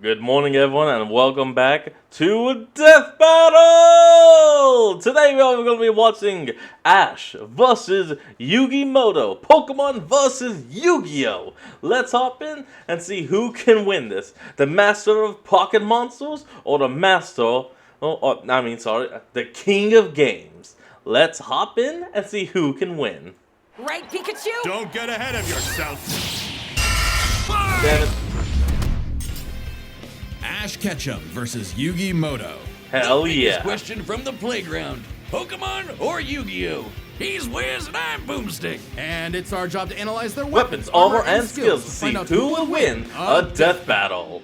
Good morning, everyone, and welcome back to Death Battle! Today we are going to be watching Ash vs. Yugi Pokemon vs. Yu-Gi-Oh! Let's hop in and see who can win this. The master of pocket monsters or the the king of games. Let's hop in and see who can win. Right, Pikachu? Don't get ahead of yourself! Damn it. Ash Ketchum versus Yugi Moto. Hell yeah. Question from the playground. Pokemon or Yu-Gi-Oh? He's Wiz and I'm Boomstick. And it's our job to analyze their Weapons, armor, and skills to see who will win a death battle.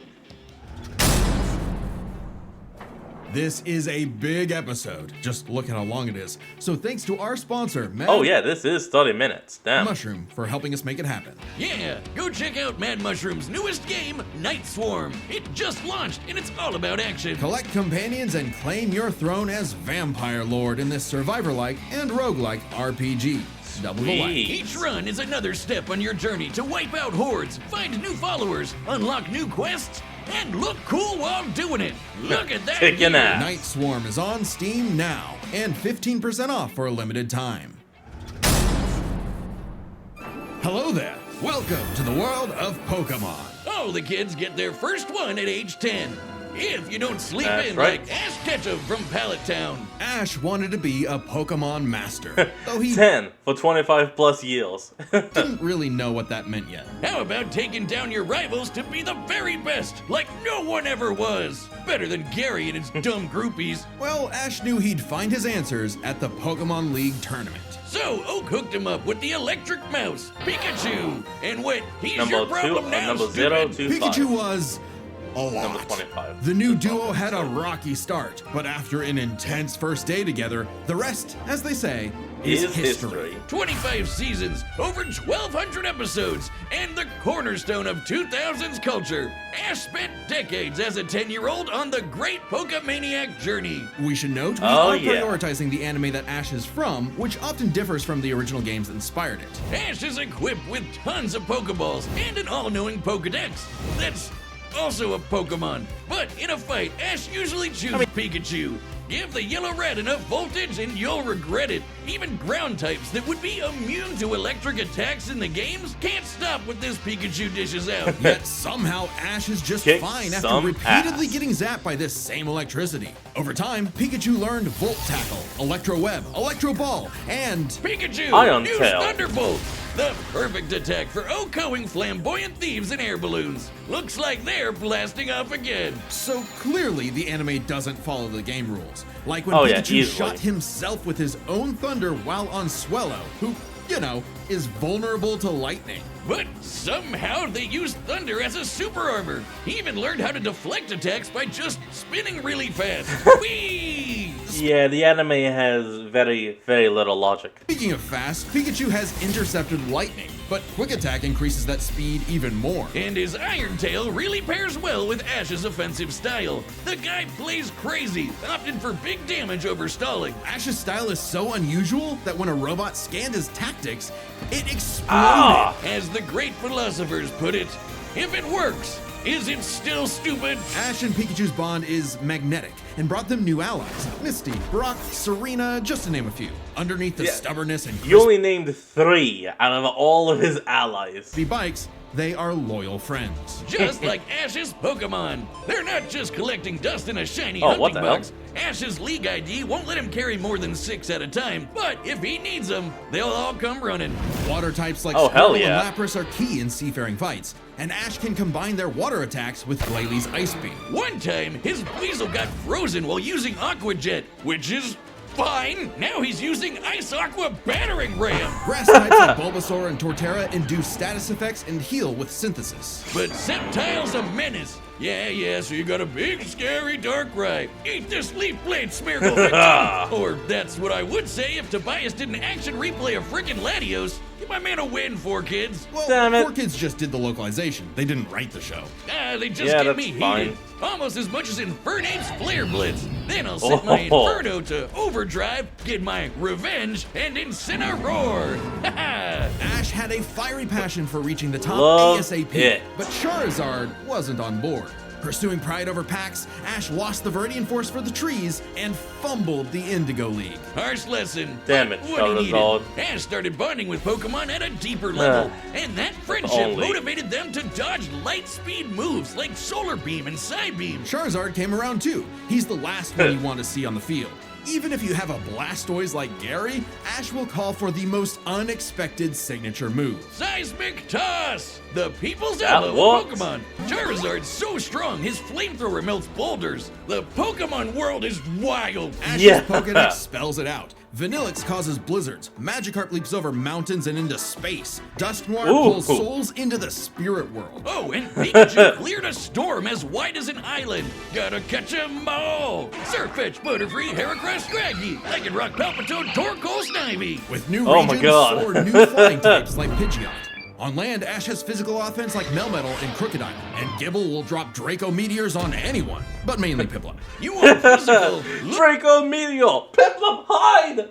This is a big episode. Just look at how long it is. So thanks to our sponsor, Mad Oh yeah, this is 30 minutes. Damn. Mushroom, for helping us make it happen. Yeah, go check out Mad Mushroom's newest game, Night Swarm. It just launched and it's all about action. Collect companions and claim your throne as Vampire Lord in this survivor-like and roguelike RPG. Double the like. Each run is another step on your journey to wipe out hordes, find new followers, unlock new quests, and look cool while doing it. Look at that. Kicking ass. Night Swarm is on Steam now and 15% off for a limited time. Hello there. Welcome to the world of Pokemon. All the kids get their first one at age 10. If you don't sleep That's in right. like Ash Ketchum from Pallet Town. Ash wanted to be a Pokemon master, though he 10 for 25 plus years. didn't really know what that meant yet. How about taking down your rivals to be the very best, like no one ever was? Better than Gary and his dumb groupies. Well, Ash knew he'd find his answers at the Pokemon League tournament. So Oak hooked him up with the electric mouse, Pikachu. And what? He's Number your problem now, number stupid. 025. Pikachu was a lot. Number 25. The new duo had a rocky start, but after an intense first day together, the rest, as they say, is history. 25 seasons, over 1,200 episodes, and the cornerstone of 2000s culture. Ash spent decades as a 10-year-old on the great Pokemaniac journey. We should note we Oh, are yeah. prioritizing the anime that Ash is from, which often differs from the original games that inspired it. Ash is equipped with tons of Pokeballs and an all-knowing Pokedex. That's also a Pokemon. But in a fight, Ash usually chooses Pikachu. Give the yellow red enough voltage and you'll regret it. Even ground types that would be immune to electric attacks in the games can't stop what this Pikachu dishes out. Yet somehow Ash is just Kick fine after some repeatedly ass. getting zapped by this same electricity. Over time, Pikachu learned Volt Tackle, Electro Web, Electro Ball, and Pikachu, Ion use Tail. Thunderbolt. The perfect attack for outgoing flamboyant thieves and air balloons. Looks like they're blasting off again. so clearly the anime doesn't follow the game rules. Like when Oh, yeah, Pikachu easily. shot himself with his own thunder while on Swellow, who, you know, is vulnerable to lightning. But somehow they used thunder as a super armor. He even learned how to deflect attacks by just spinning really fast. Whee! Yeah, the anime has very, very little logic. Speaking of fast, Pikachu has intercepted lightning, but Quick Attack increases that speed even more. And his Iron Tail really pairs well with Ash's offensive style. The guy plays crazy, opting for big damage over stalling. Ash's style is so unusual that when a robot scanned his tactics, it exploded. Ah! As the great philosophers put it, if it works, is it still stupid? Ash and Pikachu's bond is magnetic and brought them new allies. Misty, Brock, Serena, just to name a few. Underneath the Yeah. stubbornness and You only named 3 out of all of his allies. crispy bikes, they are loyal friends. Just like Ash's Pokemon. They're not just collecting dust in a shiny Oh, what hunting the hell? box. Ash's League ID won't let him carry more than 6 at a time, but if he needs them, they'll all come running. Water types like Oh, hell Squirtle yeah. and Lapras are key in seafaring fights, and Ash can combine their water attacks with Glalie Ice Beam. One time, his Weasel got frozen while using Aqua Jet, which is fine. Now he's using Ice Aqua Battering Ram. Grass types like Bulbasaur and Torterra induce status effects and heal with synthesis. But Sceptile's a menace. Yeah, so you got a big, scary Darkrai. Eat this Leaf Blade, Smeargle. Or that's what I would say if Tobias did an action replay of frickin' Latios. Give my man a win, 4Kids. Well, Damn it. 4Kids just did the localization. They didn't write the show. They just Yeah, get that's me fine. heated. Almost as much as Infernape's Flare Blitz. Then I'll set my Oh. Inferno to overdrive, get my revenge, and Incineroar. Haha. Ash had a fiery passion for reaching the top Love ASAP, it. but Charizard wasn't on board. Pursuing pride over packs, Ash lost the Viridian Force for the trees and fumbled the Indigo League. Harsh lesson. Damn it, but what he Charizard. needed. Ash started bonding with Pokemon at a deeper level, and that friendship Only. motivated them to dodge light speed moves like Solar Beam and Psybeam. Charizard came around too. He's the last one you want to see on the field. Even if you have a Blastoise like Gary, Ash will call for the most unexpected signature move. Seismic Toss! The people's That elbow of works. Pokemon. Charizard's so strong, his flamethrower melts boulders. The Pokemon world is wild. Ash's Yeah. Pokedex spells it out. Vanillix causes blizzards. Magikarp leaps over mountains and into space. Dusknoir Ooh. pulls souls into the spirit world. Oh, and Pikachu cleared a storm as wide as an island. Gotta catch 'em all. Surfetch, Butterfree, Heracross, Scraggy, Lycanroc, Palpitoad, Torkoal, Snivy. With new Oh my regions God. or new flying types like Pidgeot. On land, Ash has physical offense like Melmetal and Crocodile, and Gibble will drop Draco Meteors on anyone, but mainly Piplup. You want physical? Look Draco Meteor! Piplup, hide!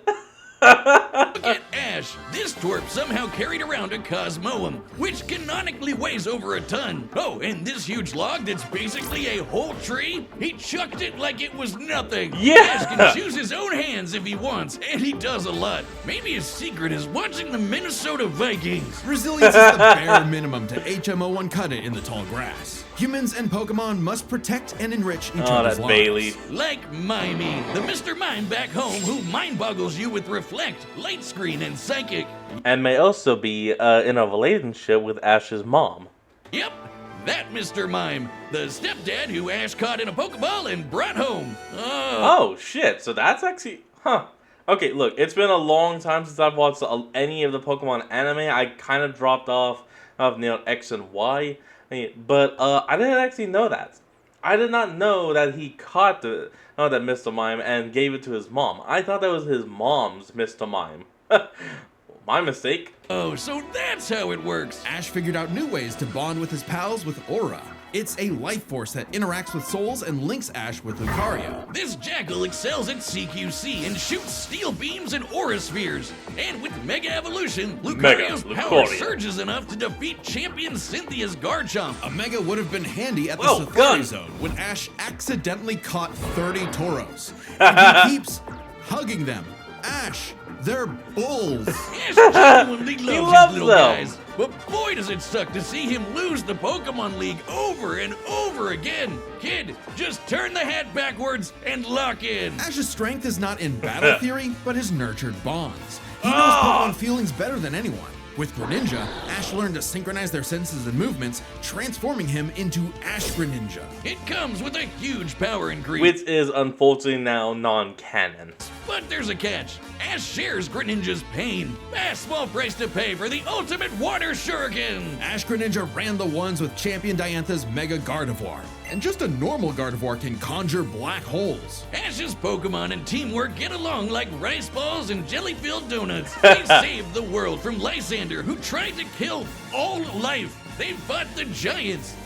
at Ash. This twerp somehow carried around a Cosmoem, which canonically weighs over a ton. Oh, and this huge log that's basically a whole tree, he chucked it like it was nothing. Yeah. Ash can choose his own hands if he wants, and he does a lot. Maybe his secret is watching the Minnesota Vikings. Resilience is the bare minimum to HMO1 cut it in the tall grass. Humans and Pokemon must protect and enrich each Oh, other's that's lives. Bailey. Like Mimey, the Mr. Mime back home who mind boggles you with Reflect, Light Screen, and Psychic. And may also be in a relationship with Ash's mom. Yep, that Mr. Mime, the stepdad who Ash caught in a Pokeball and brought home. Oh, shit. So that's actually... Huh. Okay, look, it's been a long time since I've watched any of the Pokemon anime. I kind of dropped off of X and Y. But I didn't actually know that. I did not know that he caught that Mr. Mime and gave it to his mom. I thought that was his mom's Mr. Mime. My mistake. Oh, so that's how it works. Ash figured out new ways to bond with his pals with Aura. It's a life force that interacts with souls and links Ash with Lucario. This Jackal excels at CQC and shoots steel beams and aura spheres. And with Mega Evolution, Lucario's Mega power Lucario. surges enough to defeat champion Cynthia's Garchomp. A Mega would have been handy at the Whoa, Safari gun. Zone when Ash accidentally caught 30 Tauros. And he keeps hugging them. Ash, they're bulls. Ash genuinely loves loves his little them. guys. But boy does it suck to see him lose the Pokemon League over and over again. Kid, just turn the hat backwards and lock in. Ash's strength is not in battle theory, but his nurtured bonds. He knows Pokemon feelings better than anyone. With Greninja, Ash learned to synchronize their senses and movements, transforming him into Ash Greninja. It comes with a huge power increase. Which is unfortunately now non-canon. But there's a catch. Ash shares Greninja's pain. A small price to pay for the ultimate water shuriken. Ash Greninja ran the ones with Champion Diantha's Mega Gardevoir. And just a normal Gardevoir can conjure black holes. Ash's Pokemon and teamwork get along like rice balls and jelly-filled donuts. They saved the world from Lysander, who tried to kill all life. They fought the Giants.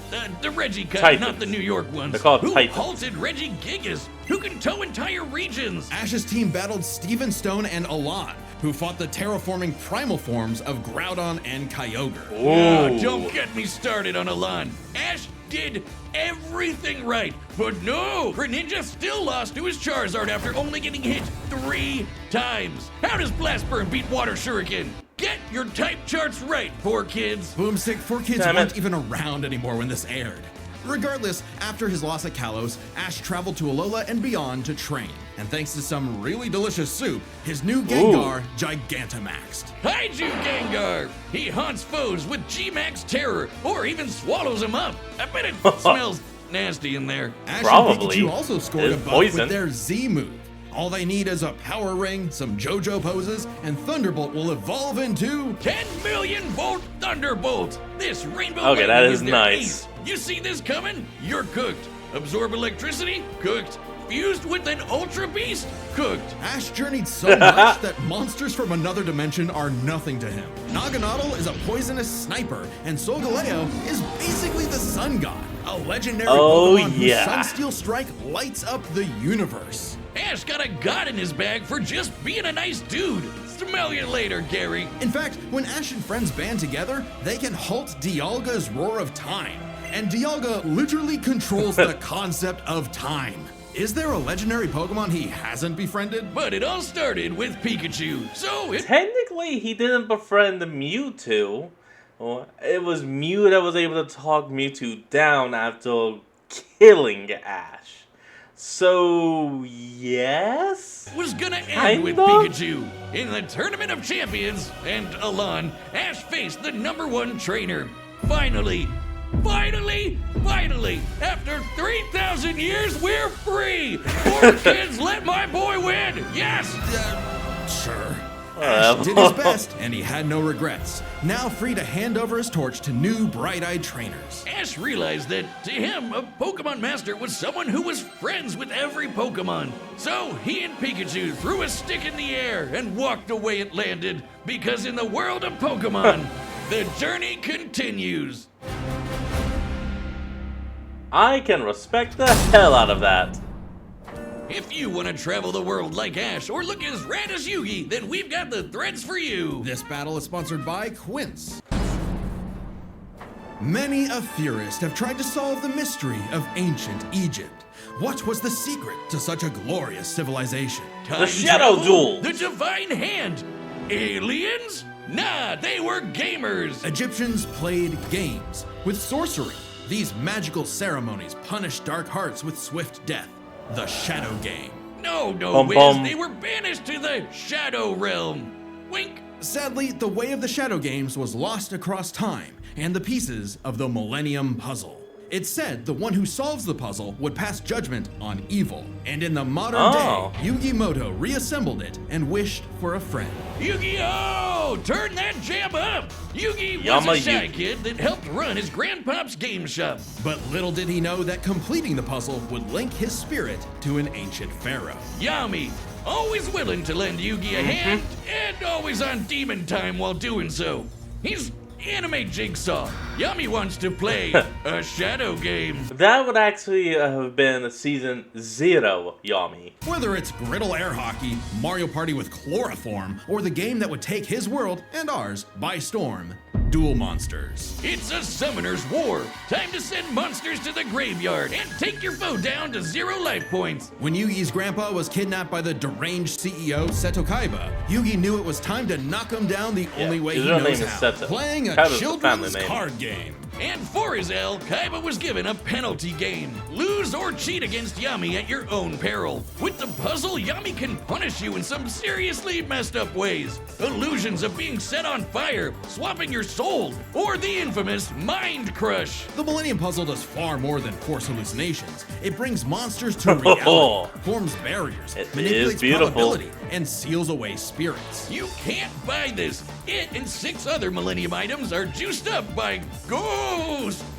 The Reggie kind, Titans. not the New York ones. They're called who Titans. halted Reggie Gigas, who can tow entire regions. Ash's team battled Steven Stone and Alon, who fought the terraforming primal forms of Groudon and Kyogre. Oh, Ooh. don't get me started on Alon. Ash did everything right, but no! Greninja still lost to his Charizard after only getting hit 3 times. How does Blast Burn beat Water Shuriken? Get your type charts right, poor kids. Boomstick, 4Kids Damn weren't it. even around anymore when this aired. Regardless, after his loss at Kalos, Ash traveled to Alola and beyond to train. And thanks to some really delicious soup, his new Gengar Gigantamaxed. Kaiju Gengar! He haunts foes with G-Max Terror, or even swallows them up. I bet it smells nasty in there. Ash Probably. and Pikachu also scored a It's buff poison. with their Z move. All they need is a power ring, some JoJo poses, and Thunderbolt will evolve into 10 million volt Thunderbolt! This rainbow Okay, that lightning is their nice. ace. You see this coming? You're cooked. Absorb electricity? Cooked. Fused with an Ultra Beast? Cooked. Ash journeyed so much that monsters from another dimension are nothing to him. Naganadel is a poisonous sniper, and Solgaleo is basically the sun god, a legendary Oh, Pokemon yeah. whose Sunsteel Strike lights up the universe. Ash got a god in his bag for just being a nice dude. Smell you later, Gary. In fact, when Ash and friends band together, they can halt Dialga's Roar of Time. And Dialga literally controls the concept of time. Is there a legendary Pokemon he hasn't befriended? But it all started with Pikachu, so it... Technically, he didn't befriend Mewtwo. Well, it was Mew that was able to talk Mewtwo down after killing Ash. So, yes? was gonna end with Pikachu. In the Tournament of Champions, and Alon, Ash faced the #1 trainer. Finally, after 3,000 years, we're free! 4 kids, let my boy win! Yes! Sure. Ash did his best, and he had no regrets. Now free to hand over his torch to new bright-eyed trainers. Ash realized that, to him, a Pokemon Master was someone who was friends with every Pokemon. So he and Pikachu threw a stick in the air and walked the way it landed, because in the world of Pokemon, the journey continues. I can respect the hell out of that. If you want to travel the world like Ash or look as rad as Yugi, then we've got the threads for you. This battle is sponsored by Quince. Many a theorist have tried to solve the mystery of ancient Egypt. What was the secret to such a glorious civilization? Time Shadow travel? Duel. The Divine Hand. Aliens? Nah, they were gamers. Egyptians played games with sorcery. These magical ceremonies punished dark hearts with swift death. The Shadow Game. No, Bum, Wiz, bum. they were banished to the Shadow Realm. Wink. Sadly, the way of the Shadow Games was lost across time and the pieces of the Millennium Puzzle. It's said the one who solves the puzzle would pass judgment on evil, and in the modern day, Yugi reassembled it and wished for a friend. Yu-Gi-Oh! Turn that jam up! Yugi Yama was a shy Yugi. kid that helped run his grandpop's game shop. But little did he know that completing the puzzle would link his spirit to an ancient pharaoh. Yami, always willing to lend Yugi a hand, and always on demon time while doing so. He's anime Jigsaw. Yami wants to play a shadow game. That would actually have been season 0, Yami. Whether it's Griddle Air Hockey, Mario Party with Chloroform, or the game that would take his world and ours by storm, Duel Monsters. It's a summoner's war. Time to send monsters to the graveyard and take your foe down to 0 life points. When Yugi's grandpa was kidnapped by the deranged CEO Seto Kaiba, Yugi knew it was time to knock him down the only way his he real knows name is how, Seto. playing a Kaiba's the family children's name. card game. And for his L, Kaiba was given a penalty game. Lose or cheat against Yami at your own peril. With the puzzle, Yami can punish you in some seriously messed up ways. Illusions of being set on fire, swapping your soul, or the infamous Mind Crush. The Millennium Puzzle does far more than force hallucinations. It brings monsters to reality, forms barriers, It manipulates is beautiful. probability, and seals away spirits. You can't buy this. It and 6 other Millennium items are juiced up by ghosts.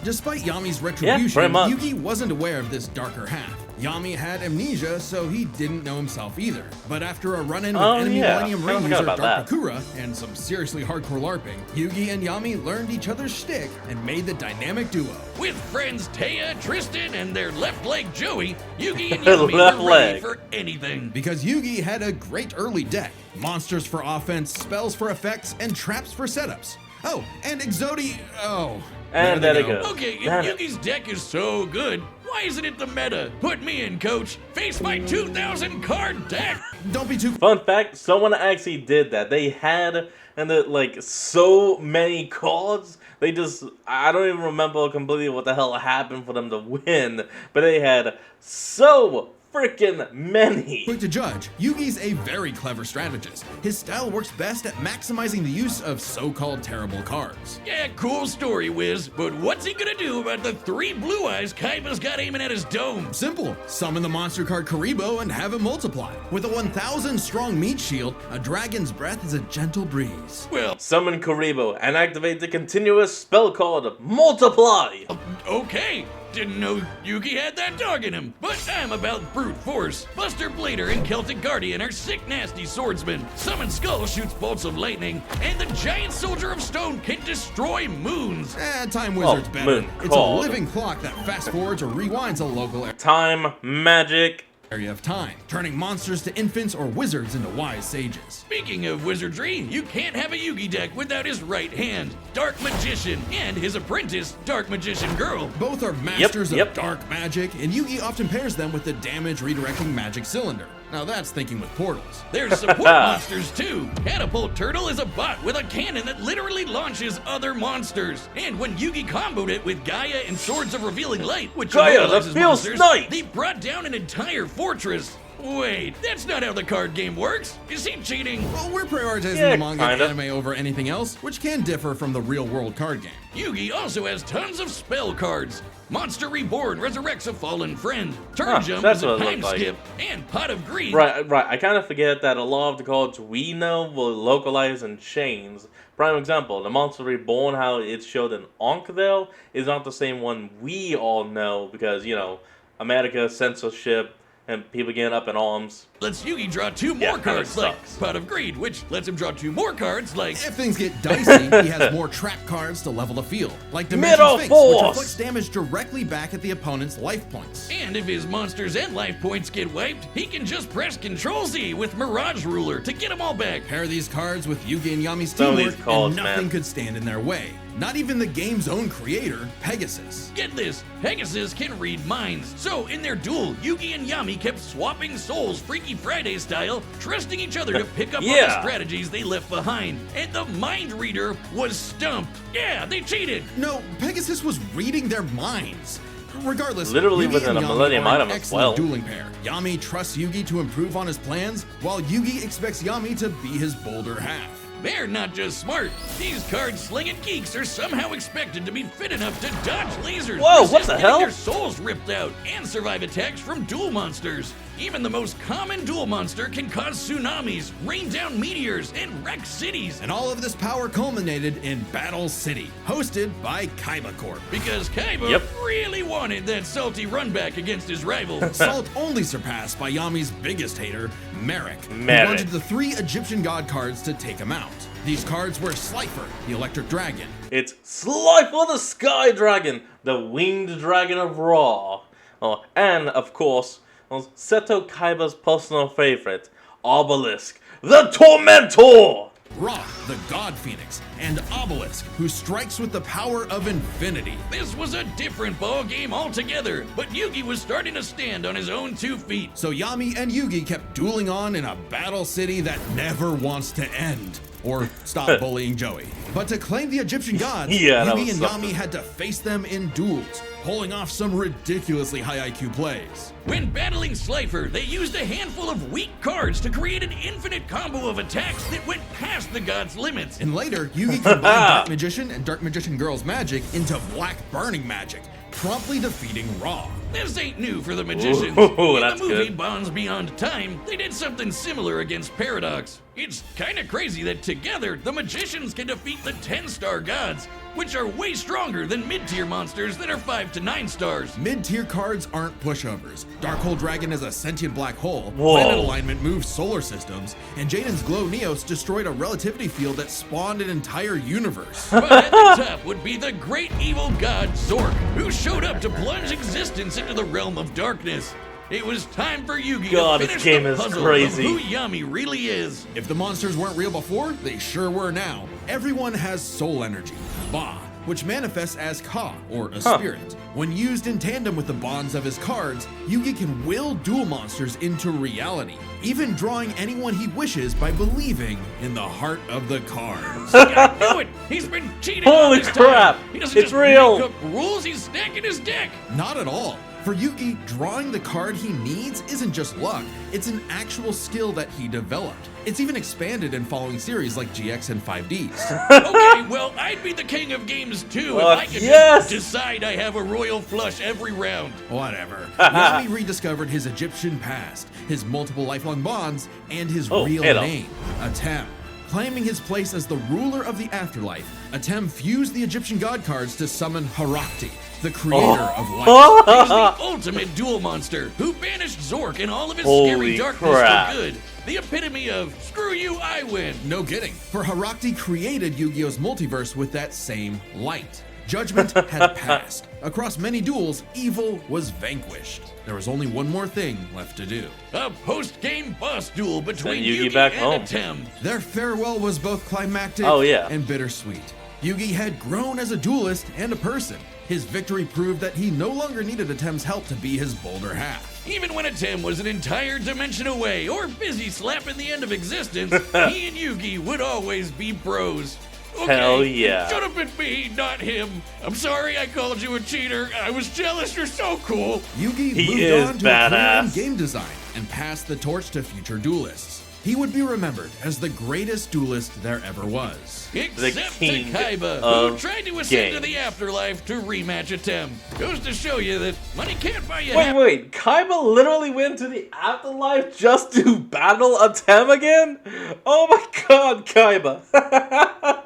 Despite Yami's retribution, pretty much. Yugi wasn't aware of this darker half. Yami had amnesia, so he didn't know himself either. But after a run-in with enemy Millennium I Ring forgot user about Dark that. Bakura and some seriously hardcore LARPing, Yugi and Yami learned each other's shtick and made the dynamic duo. With friends Taya, Tristan, and their left leg Joey, Yugi and Yami Left were ready leg. for anything. Because Yugi had a great early deck. Monsters for offense, spells for effects, and traps for setups. Oh, and Exodi... Oh. And there there they it go. goes. Okay, if Damn it. Yugi's deck is so good, why isn't it the meta? Put me in, coach. Face my 2,000 card deck. Don't be too... Fun fact, someone actually did that. They had like so many cards. They just, I don't even remember completely what the hell happened for them to win, but they had so freaking many. Quick to judge, Yugi's a very clever strategist. His style works best at maximizing the use of so-called terrible cards. Yeah, cool story, Wiz, but what's he gonna do about the 3 blue eyes Kaiba's got aiming at his dome? Simple. Summon the monster card Karibo and have it multiply. With a 1,000 strong meat shield, a dragon's breath is a gentle breeze. Well, Summon Karibo and activate the continuous spell card Multiply. okay. Didn't know Yugi had that dog in him, but I'm about brute force. Buster Blader and Celtic Guardian are sick, nasty swordsmen. Summon Skull shoots bolts of lightning, and the giant soldier of stone can destroy moons. Time Wizard's better. moon It's called. a living clock that fast forwards or rewinds a local area. Time, magic, area of time, turning monsters to infants or wizards into wise sages. Speaking of wizardry, you can't have a Yugi deck without his right hand, Dark Magician, and his apprentice, Dark Magician Girl. Both are masters Yep. of dark magic, and Yugi often pairs them with the damage redirecting magic cylinder. Now that's thinking with portals. There's support monsters too. Catapult Turtle is a bot with a cannon that literally launches other monsters. And when Yugi comboed it with Gaia and Swords of Revealing Light, which Gaia, the immobilizes Fierce monsters, Knight! they brought down an entire fortress. Wait, that's not how the card game works. Is he cheating? Well, we're prioritizing Yeah, the manga and kinda. anime over anything else, which can differ from the real-world card game. Yugi also has tons of spell cards. Monster Reborn resurrects a fallen friend. Turn Jump that's is a what it time looked like. skip. And Pot of Greed. Right. I kind of forget that a lot of the cards we know will localize in chains. Prime example, the Monster Reborn, how it's showed in Onkville, is not the same one we all know because, you know, America, censorship, and people getting up in arms. Lets Yugi draw two Yeah, more kinda cards like sucks. Pot of Greed, which lets him draw two more cards like If things get dicey, he has more trap cards to level the field, like Dimension Middle Sphinx, Force! which reflects damage directly back at the opponent's life points. And if his monsters and life points get wiped, he can just press Ctrl-Z with Mirage Ruler to get them all back. Pair these cards with Yugi and Yami's Some of teamwork, these cards, and nothing man. could stand in their way. Not even the game's own creator, Pegasus. Get this, Pegasus can read minds. So in their duel, Yugi and Yami kept swapping souls Freaky Friday style, trusting each other to pick up on the Yeah. strategies they left behind. And the mind reader was stumped. Yeah, they cheated. No, Pegasus was reading their minds. Regardless, Literally Yugi within and a Yami Millennium are an item as excellent well. dueling pair. Yami trusts Yugi to improve on his plans, while Yugi expects Yami to be his bolder half. They're not just smart. These card-slinging geeks are somehow expected to be fit enough to dodge lasers, Whoa, what resist the getting hell? their souls ripped out, and survive attacks from duel monsters. Even the most common duel monster can cause tsunamis, rain down meteors, and wreck cities. And all of this power culminated in Battle City, hosted by Kaiba Corp. Because Kaiba Yep. really wanted that salty run back against his rival. Salt only surpassed by Yami's biggest hater, Merrick, who Merrick. wanted the 3 Egyptian god cards to take him out. These cards were Slifer, the Electric Dragon, It's Slifer the Sky Dragon, the winged dragon of Ra. Oh, and, of course, Seto Kaiba's personal favorite, Obelisk, the Tormentor! Ra, the God Phoenix, and Obelisk, who strikes with the power of infinity. This was a different ball game altogether, but Yugi was starting to stand on his own 2 feet. So Yami and Yugi kept dueling on in a battle city that never wants to end. Or stop bullying Joey. But to claim the Egyptian gods, Yeah, that Yugi was and something. Yami had to face them in duels, pulling off some ridiculously high IQ plays. When battling Slifer, they used a handful of weak cards to create an infinite combo of attacks that went past the god's limits. And later, Yugi combined Dark Magician and Dark Magician Girl's magic into Black Burning magic, promptly defeating Ra. This ain't new for the magicians. Ooh, In that's the movie good. Bonds Beyond Time, they did something similar against Paradox. It's kinda crazy that together, the magicians can defeat the 10-star gods, which are way stronger than mid-tier monsters that are 5 to 9 stars. Mid-tier cards aren't pushovers. Darkhold Dragon is a sentient black hole, Whoa. planet alignment moves solar systems, and Jaden's Glow Neos destroyed a relativity field that spawned an entire universe. But at the top would be the great evil god Zork, who showed up to plunge existence into the realm of darkness. It was time for Yugi God, to this finish game the is puzzle crazy. of who Yami really is. If the monsters weren't real before, they sure were now. Everyone has soul energy, Ba, which manifests as Ka, or a spirit. When used in tandem with the bonds of his cards, Yugi can will duel monsters into reality, even drawing anyone he wishes by believing in the heart of the cards. I knew it! He's been cheating all Holy this crap! time! He doesn't It's just real! make up rules, he's stacking his deck! Not at all. For Yugi, drawing the card he needs isn't just luck, it's an actual skill that he developed. It's even expanded in following series like GX and 5Ds. Okay, well, I'd be the king of games too if I could yes! just decide I have a royal flush every round. Whatever. Yami rediscovered his Egyptian past, his multiple lifelong bonds, and his real hello. name, Atem. Claiming his place as the ruler of the afterlife, Atem fused the Egyptian god cards to summon Harakti, the creator of light. He's the ultimate duel monster who banished Zork and all of his Holy scary darkness crap. for good. The epitome of screw you, I win. No kidding, for Harakti created Yu-Gi-Oh's multiverse with that same light. Judgment had passed. Across many duels, evil was vanquished. There was only one more thing left to do. A post-game boss duel between Yugi Yugi back and home. Atem. Their farewell was both climactic Oh, yeah. and bittersweet. Yugi had grown as a duelist and a person. His victory proved that he no longer needed Atem's help to be his bolder half. Even when Atem was an entire dimension away or busy slapping the end of existence, he and Yugi would always be bros. Okay, Hell yeah. It should have been me, not him. I'm sorry I called you a cheater. I was jealous. You're so cool. Yugi He moved is on to a career in badass. game design and passed the torch to future duelists. He would be remembered as the greatest duelist there ever was. Except to king Kaiba, of who tried to ascend to games. the afterlife to rematch Atem. Goes to show you that money can't buy you Wait, Kaiba literally went to the afterlife just to battle Atem again? Oh my god, Kaiba.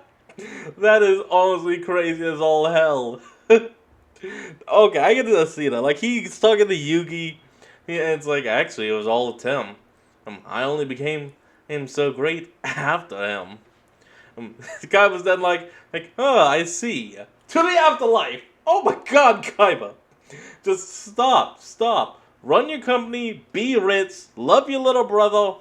That is honestly crazy as all hell. Okay, I can just see that. Like, he's talking to Yugi, and it's like, actually, it was all Atem. I only became him so great after him. Kaiba's then like, oh, I see. To the afterlife. Oh my god, Kaiba. Just stop. Run your company, be rich, love your little brother,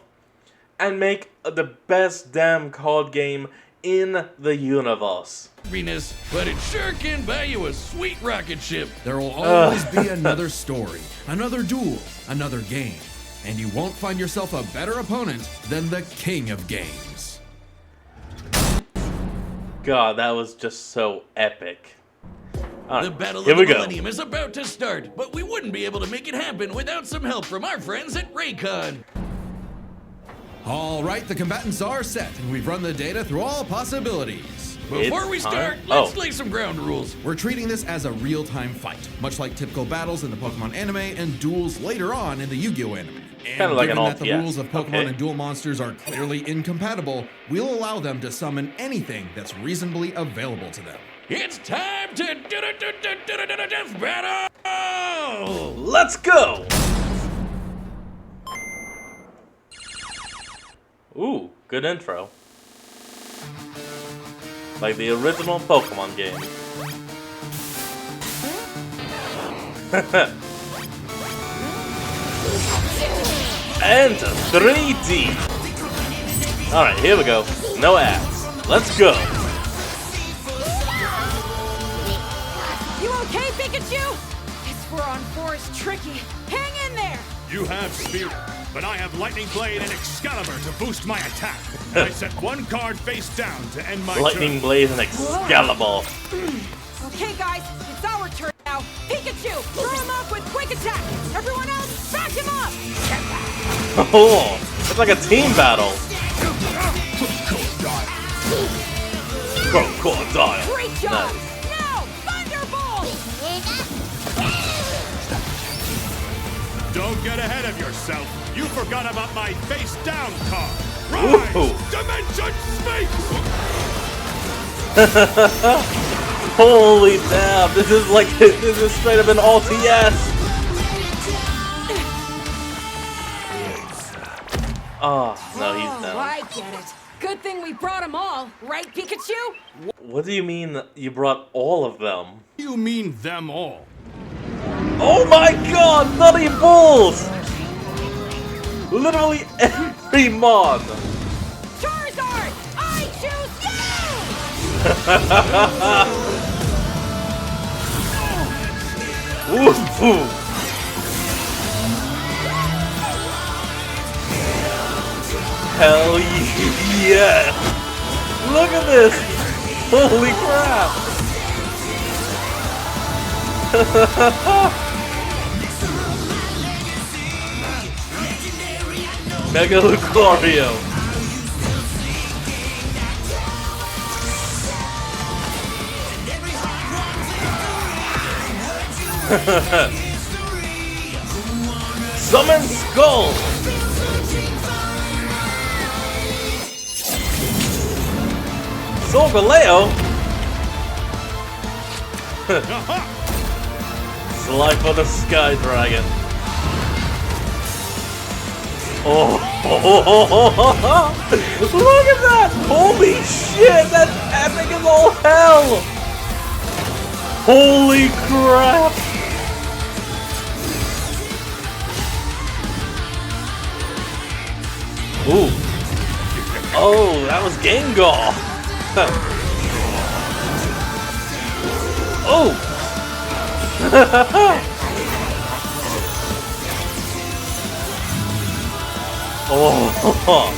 and make the best damn card game in the universe. happiness, but it sure can buy you a sweet rocket ship. There will always be another story, another duel, another game, and you won't find yourself a better opponent than the king of games. God, that was just so epic. All The right, Battle of here the we go. Millennium is about to start, but we wouldn't be able to make it happen without some help from our friends at Raycon. All right, the combatants are set, and we've run the data through all possibilities. Before we It's start, time- let's oh. lay some ground rules. We're treating this as a real-time fight, much like typical battles in the Pokemon anime and duels later on in the Yu-Gi-Oh anime. And Kinda like given an that the alt- rules of yeah, Pokemon okay. and duel monsters are clearly incompatible, we'll allow them to summon anything that's reasonably available to them. It's time to death battle! Let's go! Ooh, good intro. Like the original Pokemon game. And 3D. Alright, here we go. No ads. Let's go. You okay, Pikachu? This Furon-4 is tricky. Hang in there! You have Spear, but I have Lightning Blade and Excalibur to boost my attack. And I set one card face down to end my Lightning turn. Blaze and Excalibur. Okay, guys, it's our turn now. Pikachu, throw him off with quick attack. Everyone else, back him up! Oh, it's like a team battle. Crocodile. Great job! Nice. Now, Thunderbolt! Don't get ahead of yourself. You forgot about my face down card. Rise! Ooh. Dimension Space! Holy damn, this is straight up an RTS. Oh, no, he's down. I get it. Good thing we brought them all, right, Pikachu? What do you mean you brought all of them? You mean them all? Oh my god, Nutty Bulls! Literally every mod. Charizard, I choose you! Woof, woof. Hell yeah! Look at this! Holy crap! Mega Lucario! Summon Skull! Solgaleo? Slide for the Sky Dragon. Oh, look at that! Holy shit, that's epic as all hell! Holy crap! Ooh. Oh, that was Gengar. Oh. Oh.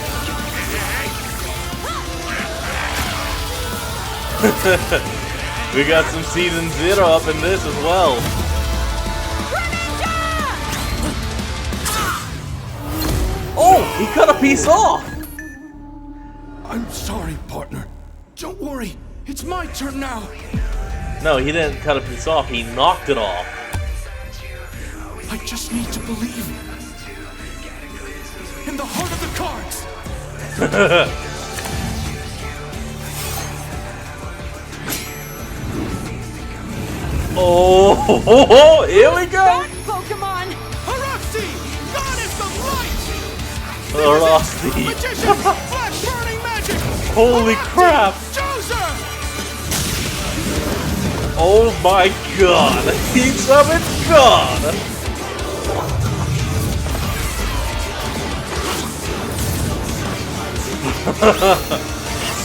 We got some Season 0 up in this as well. Oh, he cut a piece off. I'm sorry, partner. Don't worry. It's my turn now. No, he didn't cut a piece off. He knocked it off. I just need to believe in the heart of the cards. Oh, here we go. Back, Pokemon! Haroxy, goddess of light! Rusty. Magician, flash burning magic! Holy crap. Joser! Oh my god. He summoned God.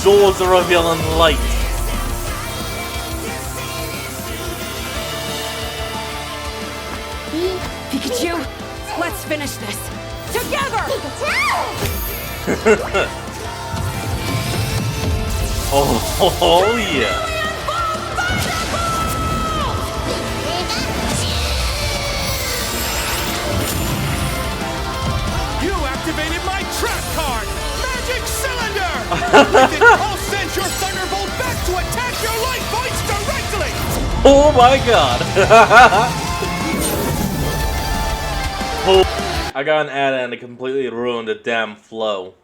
Swords are revealing light. Pikachu, let's finish this. Together! Oh yeah. You activated my trap card! Magic Cylinder! With it, I'll send your Thunderbolt back to attack your light points directly! Oh my god. Oh, I got an add and it completely ruined the damn flow.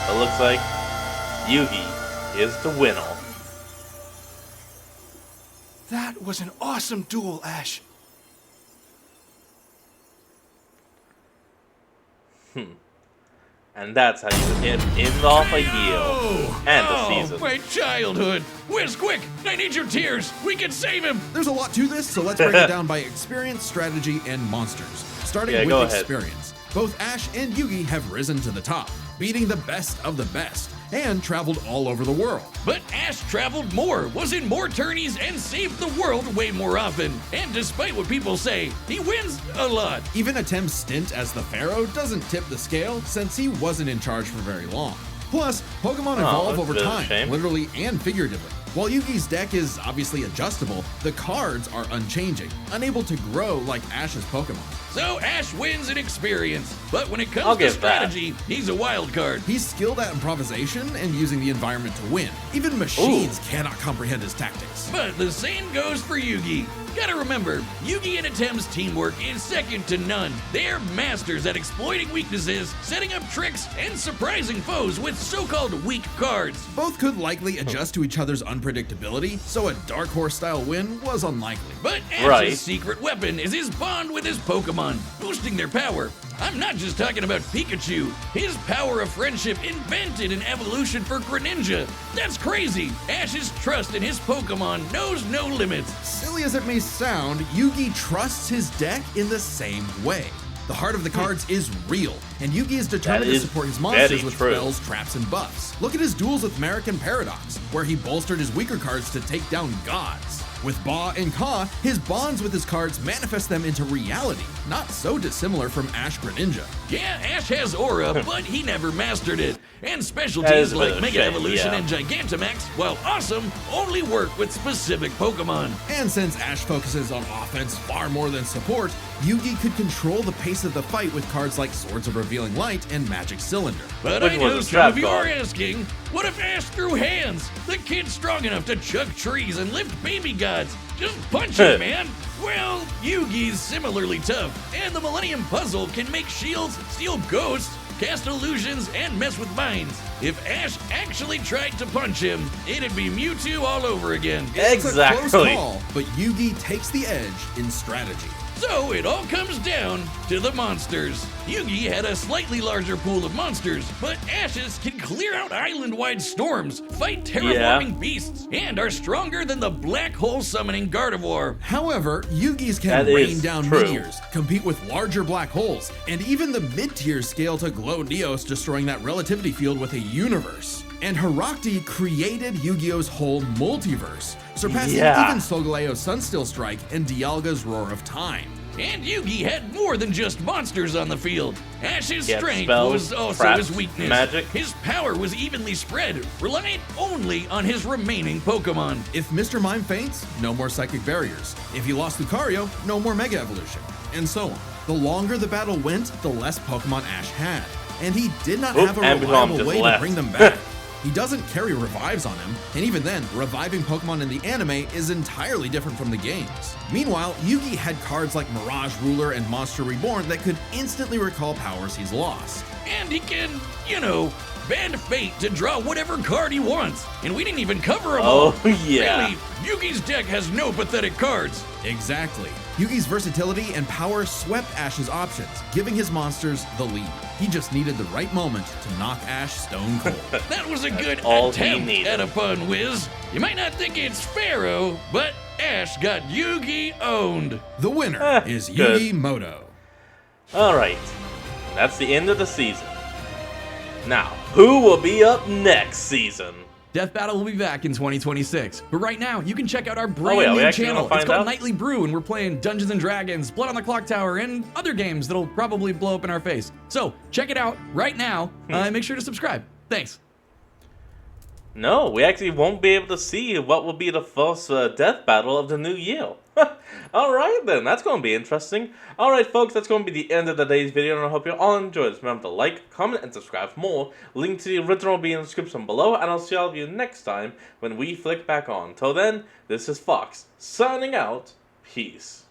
It looks like Yugi is the winner. That was an awesome duel, Ash. And that's how you end off a year and a season. My childhood! Whiz, quick! I need your tears! We can save him! There's a lot to this, so let's break it down by experience, strategy, and monsters. Starting Yeah, with go ahead. experience. Both Ash and Yugi have risen to the top, beating the best of the best, and traveled all over the world. But Ash traveled more, was in more tourneys, and saved the world way more often. And despite what people say, he wins a lot. Even a Tim's stint as the Pharaoh doesn't tip the scale since he wasn't in charge for very long. Plus, Pokemon evolve that's a over bit of a time, shame. literally and figuratively. While Yugi's deck is obviously adjustable, the cards are unchanging, unable to grow like Ash's Pokemon. So Ash wins in experience, but when it I'll comes to give that. strategy, he's a wild card. He's skilled at improvisation and using the environment to win. Even machines cannot comprehend his tactics. But the same goes for Yugi. Gotta remember, Yugi and Atem's teamwork is second to none. They're masters at exploiting weaknesses, setting up tricks, and surprising foes with so-called weak cards. Both could likely adjust to each other's unpredictability, so a Dark Horse-style win was unlikely. But Ash's Right. secret weapon is his bond with his Pokemon, boosting their power. I'm not just talking about Pikachu. His power of friendship invented an evolution for Greninja. That's crazy. Ash's trust in his Pokemon knows no limits. Silly as it may sound, Yugi trusts his deck in the same way. The heart of the cards is real, and Yugi is determined That to is support his very monsters with true. spells, traps, and buffs. Look at his duels with Merrick and Paradox, where he bolstered his weaker cards to take down gods. With Ba and Ka, his bonds with his cards manifest them into reality, not so dissimilar from Ash Greninja. Yeah, Ash has aura, but he never mastered it. And That is specialties a bit like of a Mega shame, Evolution yeah. and Gigantamax, while awesome, only work with specific Pokemon. And since Ash focuses on offense far more than support, Yugi could control the pace of the fight with cards like Swords of Revealing Light and Magic Cylinder. But Which I was know a some trap of you card. are asking, what if Ash threw hands? The kid's strong enough to chuck trees and lift baby gods. Just punch him, man. Well, Yugi's similarly tough, and the Millennium Puzzle can make shields, steal ghosts, cast illusions, and mess with minds. If Ash actually tried to punch him, it'd be Mewtwo all over again. It's a Exactly. close call, but Yugi takes the edge in strategy. So it all comes down to the monsters. Yugi had a slightly larger pool of monsters, but Ashes can clear out island-wide storms, fight terraforming beasts, and are stronger than the black hole summoning Gardevoir. However, Yugi's can That rain is down true. meteors, compete with larger black holes, and even the mid-tiers scale to Glow Neos, destroying that relativity field with a universe. And Herakti created Yu-Gi-Oh's whole multiverse, surpassing Yeah. even Solgaleo's Sunsteel Strike and Dialga's Roar of Time. And Yugi had more than just monsters on the field. Ash's He had strength spells, was also traps, his weakness. magic. His power was evenly spread, reliant only on his remaining Pokemon. If Mr. Mime faints, no more Psychic Barriers. If he lost Lucario, no more Mega Evolution, and so on. The longer the battle went, the less Pokemon Ash had, and he did not Oop, have a Ambulom reliable just way left. to bring them back. He doesn't carry revives on him, and even then, reviving Pokemon in the anime is entirely different from the games. Meanwhile, Yugi had cards like Mirage Ruler and Monster Reborn that could instantly recall powers he's lost. And he can, bend fate to draw whatever card he wants. And we didn't even cover them all. Oh, yeah. Really, Yugi's deck has no pathetic cards. Exactly. Yugi's versatility and power swept Ash's options, giving his monsters the lead. He just needed the right moment to knock Ash stone cold. That was a good all he attempt needed. at a pun, Wiz. You might not think it's Pharaoh, but Ash got Yugi owned. The winner is good. Yugi Moto. Alright, that's the end of the season. Now, who will be up next season? Death Battle will be back in 2026, but right now you can check out our brand yeah, we new actually channel. gonna It's find called out? Nightly Brew, and we're playing Dungeons and Dragons, Blood on the Clock Tower, and other games that'll probably blow up in our face. So check it out right now, and make sure to subscribe. Thanks. No, we actually won't be able to see what will be the first death battle of the new year. Alright then, that's going to be interesting. Alright folks, that's going to be the end of today's video, and I hope you all enjoyed this. Remember to like, comment, and subscribe for more. Link to the original will be in the description below, and I'll see all of you next time when we flick back on. Till then, this is Fox, signing out. Peace.